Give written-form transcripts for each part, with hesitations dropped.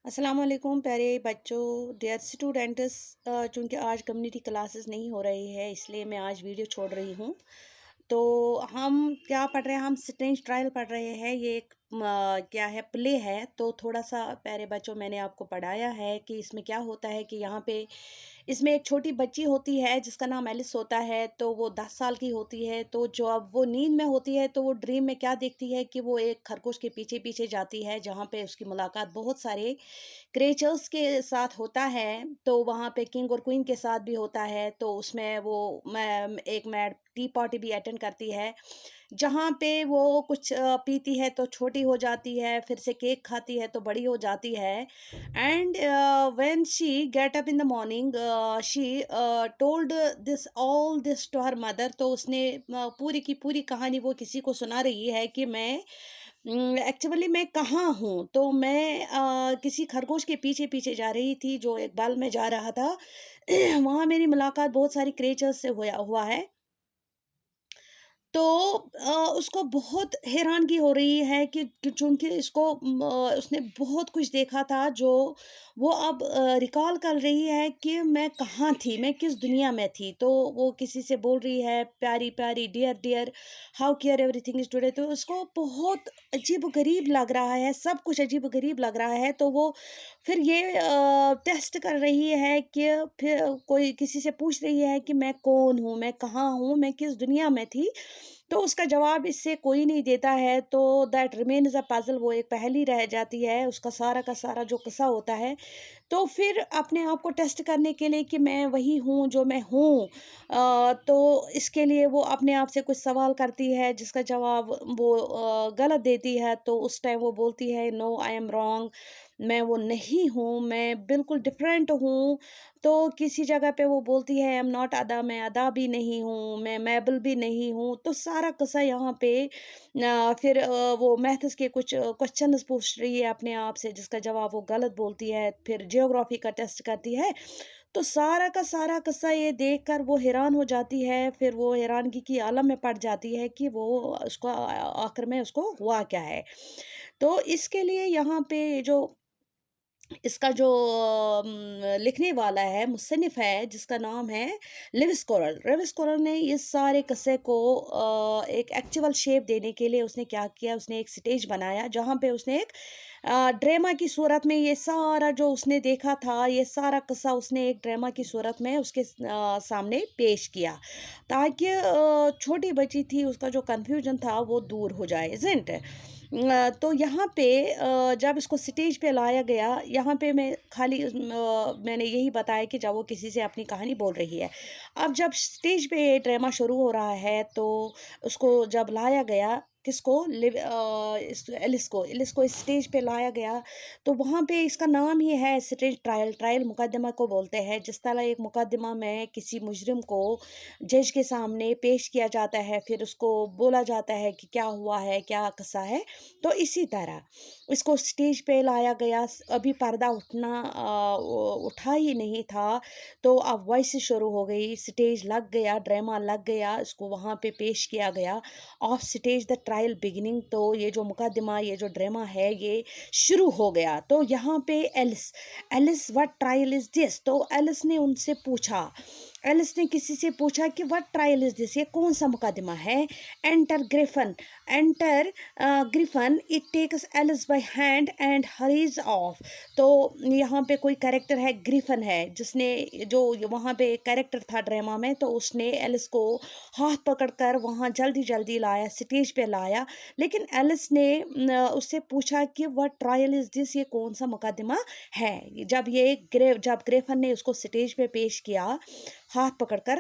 अस्सलाम वालेकुम प्यारे बच्चों, डियर स्टूडेंट्स। चूँकि आज कम्युनिटी क्लासेस नहीं हो रही है, इसलिए मैं आज वीडियो छोड़ रही हूँ। तो हम क्या पढ़ रहे हैं, हम स्ट्रेंज ट्रायल पढ़ रहे हैं। ये एक क्या है, प्ले है। तो थोड़ा सा प्यारे बच्चों, मैंने आपको पढ़ाया है कि इसमें क्या होता है कि यहाँ पे इसमें एक छोटी बच्ची होती है जिसका नाम एलिस होता है। तो वो 10 साल की होती है। तो जब वो नींद में होती है तो वो ड्रीम में क्या देखती है कि वो एक खरगोश के पीछे पीछे जाती है, जहाँ पे उसकी मुलाकात बहुत सारे क्रिएचर्स के साथ होता है। तो वहाँ पे किंग और क्वीन के साथ भी होता है। तो उसमें वो एक मैड टी पार्टी भी अटेंड करती है, जहाँ पे वो कुछ पीती है तो छोटी हो जाती है, फिर से केक खाती है तो बड़ी हो जाती है। And when she get up in the morning, she told this all this to her mother. तो उसने पूरी की पूरी कहानी वो किसी को सुना रही है कि मैं एक्चुअली मैं कहाँ हूँ। तो मैं किसी खरगोश के पीछे पीछे जा रही थी जो एक बल में जा रहा था। वहाँ मेरी मुलाकात बहुत सारी क्रिएचर्स से हुआ हुआ है। तो उसको बहुत हैरानगी हो रही है कि चूँकि उसने बहुत कुछ देखा था, जो वो अब रिकॉल कर रही है कि मैं कहाँ थी, मैं किस दुनिया में थी। तो वो किसी से बोल रही है, प्यारी-प्यारी, dear dear, how care everything is today. तो उसको बहुत अजीब-गरीब लग रहा है, सब कुछ अजीब-गरीब लग रहा है। तो वो फिर ये टेस्ट कर रही है कि फिर कोई किसी से पूछ रही है कि मैं कौन हूँ, मैं कहाँ हूँ, मैं किस दुनिया में थी। तो उसका जवाब इससे कोई नहीं देता है। तो दैट रिमेन्स अ पज़ल, वो एक पहेली रह जाती है, उसका सारा का सारा जो किस्सा होता है। तो फिर अपने आप को टेस्ट करने के लिए कि मैं वही हूँ जो मैं हूँ, तो इसके लिए वो अपने आप से कुछ सवाल करती है जिसका जवाब वो गलत देती है। तो उस टाइम वो बोलती है, नो आई एम रॉन्ग, मैं वो नहीं हूँ, मैं बिल्कुल डिफरेंट हूँ। तो किसी जगह पे वो बोलती है, आई एम नॉट अदा, मैं अदा भी नहीं हूँ, मैं मैबल भी नहीं हूँ। तो सारा किस्सा यहाँ पे फिर वो मैथ्स के कुछ क्वेश्चंस पूछ रही है अपने आप से, जिसका जवाब वो गलत बोलती है। फिर ज्योग्राफी का टेस्ट करती है। तो सारा का सारा किस्सा ये देखकर वो हैरान हो जाती है। फिर वो हैरानगी की आलम में पड़ जाती है कि वो उसको आखिर में उसको हुआ क्या है। तो इसके लिए यहाँ पे जो इसका जो लिखने वाला है, मुसन्निफ़ है, जिसका नाम है लेविस कोरल। लेविस कोरल ने इस सारे किस्से को एक एक्चुअल शेप देने के लिए उसने क्या किया, उसने एक स्टेज बनाया जहाँ पे उसने एक ड्रामा की सूरत में ये सारा जो उसने देखा था, ये सारा किस्सा उसने एक ड्रामा की सूरत में उसके सामने पेश किया, ताकि छोटी बच्ची थी, उसका जो कन्फ्यूजन था वो दूर हो जाए, इज़न्ट इट? तो यहाँ पे जब इसको स्टेज पे लाया गया, यहाँ पे मैं खाली मैंने यही बताया कि जब वो किसी से अपनी कहानी बोल रही है। अब जब स्टेज पे ये ड्रामा शुरू हो रहा है, तो उसको जब लाया गया, किसको, एलिस को स्टेज पे लाया गया। तो वहाँ पे इसका नाम ही है स्टेज ट्रायल। ट्रायल मुकदमा को बोलते हैं। जिस तरह एक मुकदमा में किसी मुजरिम को जज के सामने पेश किया जाता है, फिर उसको बोला जाता है कि क्या हुआ है, क्या किस्सा है। तो इसी तरह इसको स्टेज पे लाया गया। अभी पर्दा उठा ही नहीं था। तो अब वॉइस शुरू हो गई, स्टेज लग गया, ड्रामा लग गया, इसको वहाँ पे पेश किया गया। Of stage the trial beginning. तो ये जो मुकदमा, ये जो ड्रामा है, ये शुरू हो गया। तो यहाँ पे Alice, Alice what trial is this. तो एलिस ने उनसे पूछा, एलिस ने किसी से पूछा कि व्हाट ट्रायल इज दिस, ये कौन सा मुकदमा है। Enter Griffin, enter Griffin, it takes Alice by hand and hurries off. तो यहाँ पे कोई कैरेक्टर है, ग्रिफन है, जिसने, जो वहाँ पे एक कैरेक्टर था ड्रामा में, तो उसने एलिस को हाथ पकड़कर वहाँ जल्दी जल्दी लाया, स्टेज पे लाया। लेकिन एलिस ने उससे पूछा कि व्हाट ट्रायल इज दिस, ये कौन सा मुकदमा है। जब ग्रेफन ने उसको स्टेज पे पेश किया, हाथ पकड़कर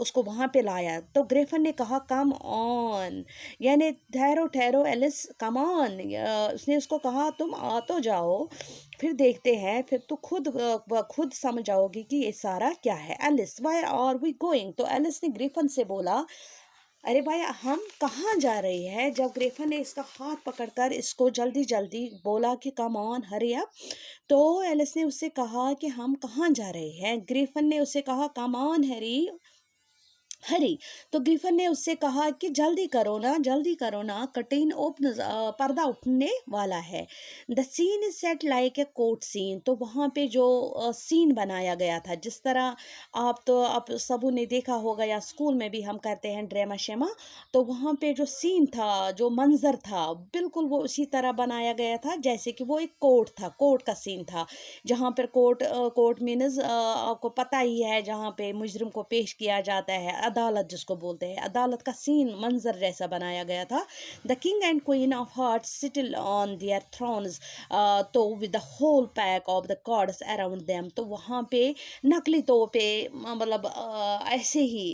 उसको वहाँ पे लाया, तो ग्रेफन ने कहा, कम ऑन, यानी ठहरो ठहरो एलिस, कम ऑन। उसने उसको कहा, तुम आ तो जाओ, फिर देखते हैं, फिर तो खुद समझ जाओगी कि ये सारा क्या है। Alice, why are we going. तो एलिस ने ग्रिफन से बोला, अरे भाई, हम कहाँ जा रहे हैं। जब ग्रेफन ने इसका हाथ पकड़कर इसको जल्दी जल्दी बोला कि कम ऑन, हरी अप, तो एलिस ने उससे कहा कि हम कहाँ जा रहे हैं। ग्रिफन ने उससे कहा, कम ऑन हैरी, हरी। तो ग्रिफन ने उससे कहा कि जल्दी करो ना, कर्टेन ओपन, पर्दा उठने वाला है। The scene is set like a court scene. तो वहाँ पे जो सीन बनाया गया था, जिस तरह आप सबों ने देखा होगा या स्कूल में भी हम करते हैं ड्रामा शेमा, तो वहाँ पे जो सीन था, जो मंजर था, बिल्कुल वो उसी तरह बनाया गया था जैसे कि वो एक कोर्ट था, कोर्ट का सीन था। जहाँ पर कोर्ट मीन्स आपको पता ही है, जहाँ पे मुजरिम को पेश किया जाता है, अदालत जिसको बोलते हैं, अदालत का सीन मंजर जैसा बनाया गया था। The king and queen of hearts seated on their thrones, तो with the whole pack of the cards around them. तो वहाँ पे नकली तौर पे मतलब ऐसे ही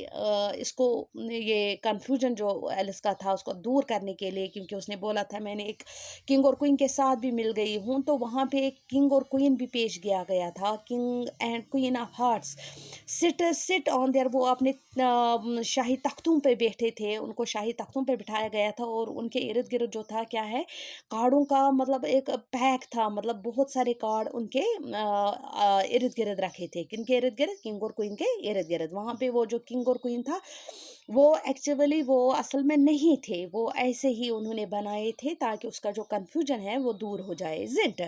इसको, ये कंफ्यूजन जो एलिस का था उसको दूर करने के लिए, क्योंकि उसने बोला था मैंने एक किंग और क्वीन के साथ भी मिल गई हूँ, तो वहाँ पे एक किंग और क्वीन भी पेश किया गया था। King and queen of hearts sit on their, वो अपने शाही तख्तों पे बैठे थे, उनको शाही तख्तों पे बिठाया गया था, और उनके इर्द गिर्द जो था क्या है, कार्डों का मतलब एक पैक था, मतलब बहुत सारे कार्ड उनके इर्द गिर्द रखे थे। किनके इर्द गिर्द? किंग और क्वीन के इर्द गिर्द। वहाँ पे वो जो किंग और क्वीन था, वो एक्चुअली वो असल में नहीं थे, वो ऐसे ही उन्होंने बनाए थे ताकि उसका जो कन्फ्यूजन है वो दूर हो जाए, इज़न्ट?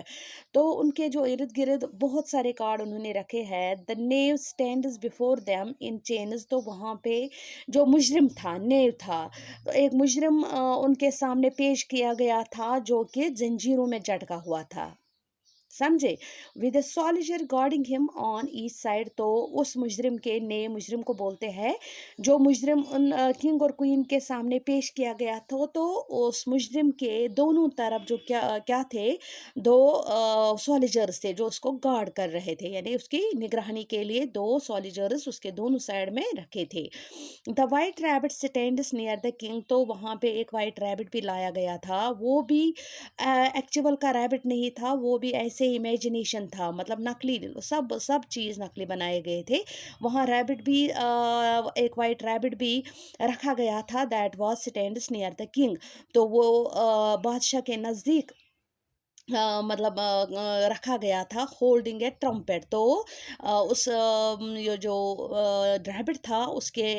तो उनके जो इर्द गिर्द बहुत सारे कार्ड उन्होंने रखे हैं। The naive stands before them in chains. तो वहाँ पे जो मुजरिम था, नेव था, तो एक मुजरिम उनके सामने पेश किया गया था जो कि जंजीरों में लटका हुआ था, समझे? With a soldier guarding him on each side. तो उस मुजरिम के, ने मुजरिम को बोलते हैं, जो मुजरिम उन किंग और क्वीन के सामने पेश किया गया था, तो उस मुजरिम के दोनों तरफ जो क्या क्या थे, दो सॉलिजर्स थे जो उसको गार्ड कर रहे थे, यानी उसकी निगरानी के लिए दो सॉलिजर्स उसके दोनों साइड में रखे थे। The white rabbit stands near the king. तो वहाँ पे एक वाइट रैबिट भी लाया गया था, वो भी एक्चुअल का रैबिट नहीं था, वो भी ऐसे इमेजिनेशन था, मतलब नकली, सब सब चीज़ नकली बनाए गए थे। वहाँ रैबिट भी एक वाइट रैबिट भी रखा गया था, that was stands near the king. तो वो बादशाह के नज़दीक मतलब रखा गया था, होल्डिंग ए ट्रम्पेट। तो ये जो रैबिट था उसके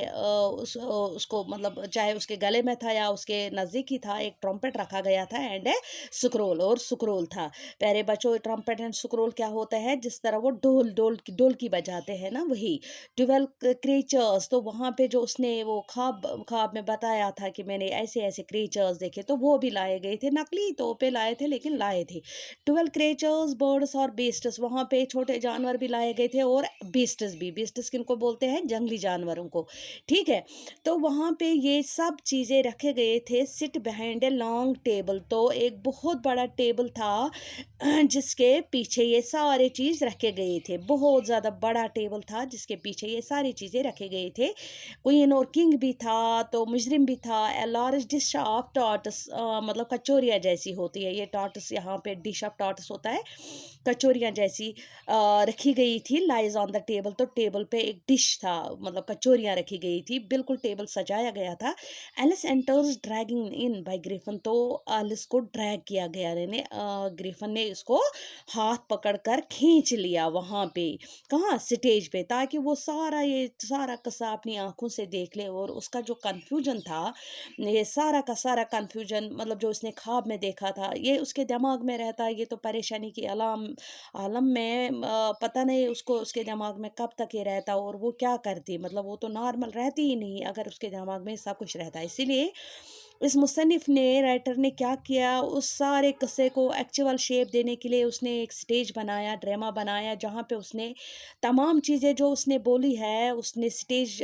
उसको मतलब चाहे उसके गले में था या उसके नज़दीक ही था, एक ट्रम्पेट रखा गया था एंड ए स्क्रोल, और स्क्रोल था। प्यारे बच्चों, ट्रम्पेट एंड स्क्रोल क्या होता है? जिस तरह वो ढोल की बजाते हैं ना, वही 12 क्रीचर्स। तो वहाँ पे जो उसने वो ख्वाब ख्वाब में बताया था कि मैंने ऐसे ऐसे क्रीचर्स देखे, तो वो भी लाए गए थे, नकली तौर पे लाए थे लेकिन लाए थे। 12 क्रेचर्स, बर्ड्स और बीस्ट्स। वहाँ पे छोटे जानवर भी लाए गए थे, और बीस्ट्स भी। बीस्ट्स किनको बोलते हैं? जंगली जानवरों को, ठीक है? तो वहाँ पे ये सब चीज़ें रखे गए थे। Sit behind a long table. तो एक बहुत बड़ा टेबल था जिसके पीछे ये सारे चीज़ रखे गए थे। बहुत ज़्यादा बड़ा टेबल था जिसके पीछे ये सारी चीज़ें रखे गए थे। क्वीन और किंग भी था, तो मुजरिम भी था। ए लार्ज डिश ऑफ टॉर्टस, मतलब कचौरियाँ जैसी होती है ये टॉर्टस, यहाँ पे डिश ऑफ टॉर्टस होता है, कचौरियाँ जैसी रखी गई थी, लाइज ऑन द टेबल। तो टेबल पे एक डिश था, मतलब कचौरियाँ रखी गई थी, बिल्कुल टेबल सजाया गया था। Alice enters dragging in by Griffin. तो एलिस को ड्रैग किया गया, यानी ग्रिफन ने इसको हाथ पकड़कर खींच लिया वहाँ पे, कहाँ? स्टेज पे, ताकि वो सारा ये सारा किस्सा अपनी आंखों से देख ले, और उसका जो कन्फ्यूजन था, ये सारा का सारा कन्फ्यूजन, मतलब जो उसने ख्वाब में देखा था, ये उसके दिमाग में रहता है। ये तो परेशानी की आलम में पता नहीं उसको, उसके दिमाग में कब तक ये रहता, और वो क्या करती, मतलब वो तो नॉर्मल रहती ही नहीं अगर उसके दिमाग में सब कुछ रहता है। इसीलिए इस मुसन्निफ ने, राइटर ने क्या किया, उस सारे किस्से को एक्चुअल शेप देने के लिए उसने एक स्टेज बनाया, ड्रामा बनाया, जहाँ पे उसने तमाम चीज़ें जो उसने बोली है उसने स्टेज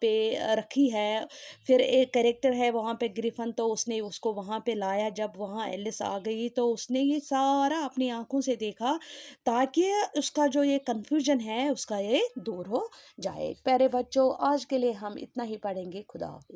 पे रखी है। फिर एक कैरेक्टर है वहाँ पे ग्रिफन, तो उसने उसको वहाँ पे लाया। जब वहाँ एलिस आ गई तो उसने ये सारा अपनी आंखों से देखा, ताकि उसका जो ये कन्फ्यूजन है उसका ये दूर हो जाए। प्यारे बच्चों, आज के लिए हम इतना ही पढ़ेंगे। खुदा हाफिज़।